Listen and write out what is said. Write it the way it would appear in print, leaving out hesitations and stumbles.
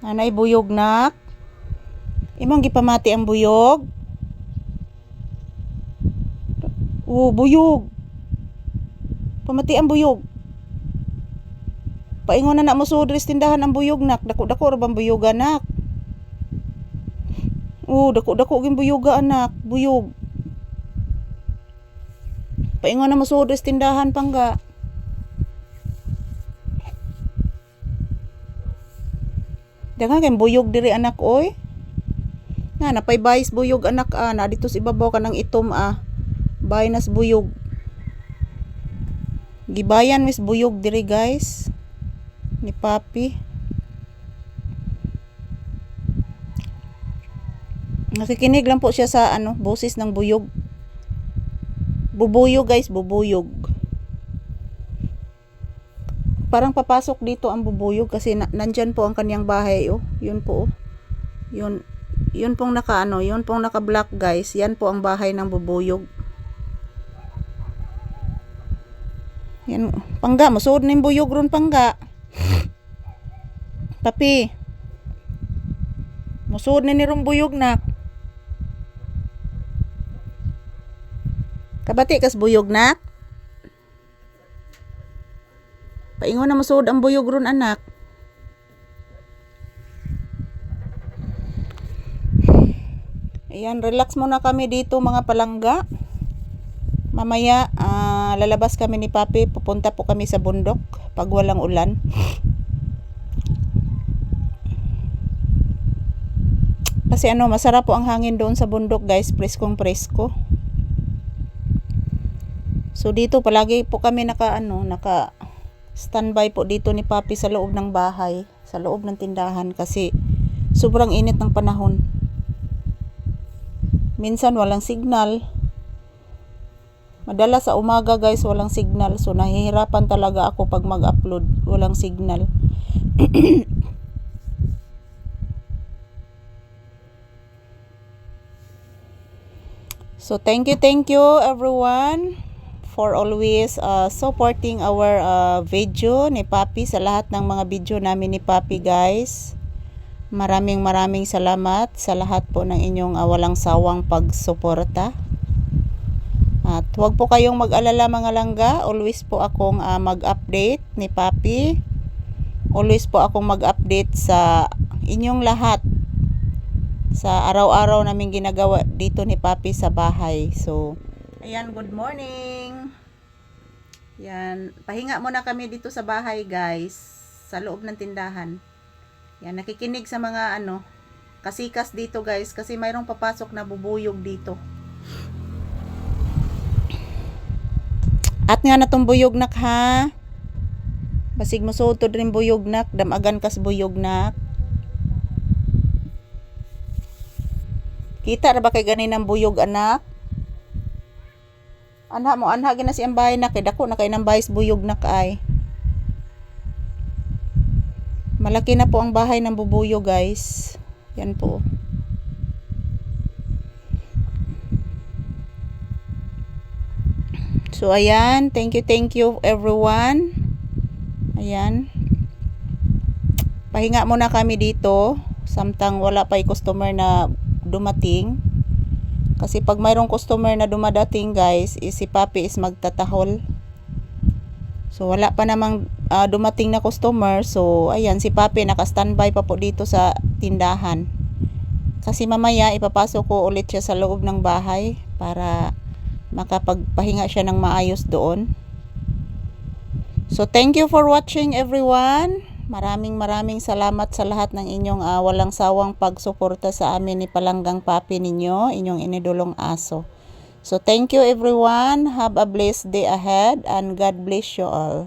Anay buyog nak. Imong gipamati ang buyog. Buyog. Pamati ang buyog. Paingon na mo sud tindahan ang buyog nak. Dako-dako ra bang buyog anak? Dako-dako gin buyog anak. Buyog. Paingon na mo sud tindahan pangga. Daghang kay buyog diri anak oy. Napay bayis buyog anak na dito sa ibabaw ka ng itom Baynas buyog. Gibayan mis buyog diri guys. Ni Papi. Nakikinig lang po siya sa boses ng buyog. Bubuyog guys, bubuyog. Parang papasok dito ang bubuyog kasi nandyan po ang kanyang bahay Yun po Yun pong yun pong naka-black guys. Yan po ang bahay ng bubuyog. Yan, pangga, masuod na yung buyog ron pangga. Papi. Masuod na ni ron buyog nak. Kabati kas buyog nak. Paingon na masuod ang buyog ron anak. Ayan, relax muna kami dito mga palangga. Mamaya lalabas kami ni Papi, pupunta po kami sa bundok pag walang ulan. Kasi masarap po ang hangin doon sa bundok guys, preskong presko. So dito palagi po kami naka standby po dito ni Papi sa loob ng bahay, sa loob ng tindahan kasi sobrang init ng panahon. Minsan walang signal. Madalas sa umaga guys walang signal, so nahihirapan talaga ako pag mag-upload, walang signal. So thank you everyone for always supporting our video ni Papi, sa lahat ng mga video namin ni Papi guys. Maraming salamat sa lahat po ng inyong walang sawang pagsuporta. At huwag po kayong mag-alala mga langga, always po akong mag-update ni Papi. Always po akong mag-update sa inyong lahat sa araw-araw naming ginagawa dito ni Papi sa bahay. So, ayan, good morning. Yan, pahinga muna kami dito sa bahay guys, sa loob ng tindahan. Yan, nakikinig sa mga kasikas dito guys kasi mayroong papasok na bubuyog dito. At nga natong buyog nak ha. Basig mo sutod rin buyog nak, damagan kas buyog nak. Kita ra ba kay ganinang buyog anak? Anha gina si ambay nak, kay dako na kay nang bayis buyog nak ay. Malaki na po ang bahay ng bubuyog guys. Yan po. So ayan, thank you everyone. Ayan. Pahinga muna kami dito samtang wala pa'y customer na dumating. Kasi pag mayroong customer na dumadating guys, si Papi is magtatahol. So wala pa namang dumating na customer. So ayan, si Papi naka-standby pa po dito sa tindahan. Kasi mamaya ipapasok ko ulit siya sa loob ng bahay para makapagpahinga siya ng maayos doon. So thank you for watching everyone. Maraming salamat sa lahat ng inyong walang sawang pagsuporta sa amin ni Palanggang Papi ninyo, inyong inidolong aso. So thank you everyone. Have a blessed day ahead and God bless you all.